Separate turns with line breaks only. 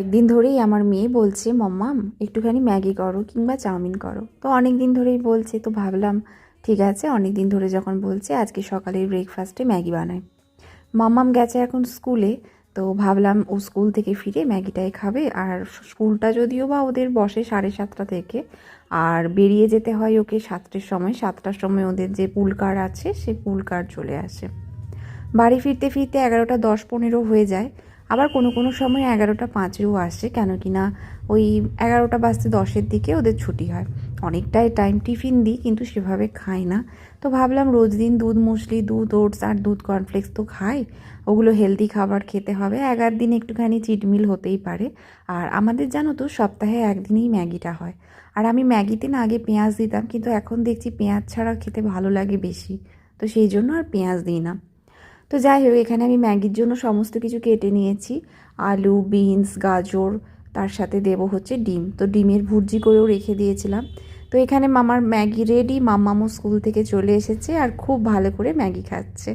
কয়েকদিন ধরেই আমার মেয়ে বলছে মাম্মাম একটুখানি ম্যাগি করো কিংবা চাউমিন করো। তো অনেক দিন ধরেই বলছে, তো ভাবলাম ঠিক আছে, অনেক দিন ধরে যখন বলছে আজকে সকালের ব্রেকফাস্টে ম্যাগি বানাই। মাম্মাম গেছে এখন স্কুলে, তো ভাবলাম ও স্কুল থেকে ফিরে ম্যাগিটাই খাবে। আর স্কুলটা যদিও বা ওদের বসে 7:30 থেকে, আর বেরিয়ে যেতে হয় ওকে 7টার সময়। 7টার সময় ওদের যে পুল কার আছে সে পুল কার চলে আসে। বাড়ি ফিরতে ফিরতে 11:10-15 হয়ে যায়। আবার কোনো কোনো সময় 11:05-এও আসে, কেন কি না ওই 11:10 দিকে ওদের ছুটি হয়। অনেকটাই টাইম টিফিন দিই, কিন্তু সেভাবে খাই না। তো ভাবলাম রোজ দিন দুধ মুসলি, দুধ ওটস আর দুধ কর্নফ্লেক্স তো খাই, ওগুলো হেলদি খাবার খেতে হবে। 11 দিন একটুখানি চিটমিল হতেই পারে। আর আমাদের জানো তো সপ্তাহে একদিনই ম্যাগিটা হয়। আর আমি ম্যাগিতে না আগে পেঁয়াজ দিতাম, কিন্তু এখন দেখছি পেঁয়াজ ছাড়া খেতে ভালো লাগে বেশি, তো সেই জন্য আর পেঁয়াজ দিই না। তো যাই হোক, এখানে আমি ম্যাগির জন্য সমস্ত কিছু কেটে নিয়েছি। আলু, বিনস, গাজর, তার সাথে দেবো হচ্ছে ডিম। তো ডিমের ভুর্জি করেও রেখে দিয়েছিলাম। তো এখানে মামার ম্যাগি রেডি। মাম্মামও স্কুল থেকে চলে এসেছে আর খুব ভালো করে ম্যাগি খাচ্ছে।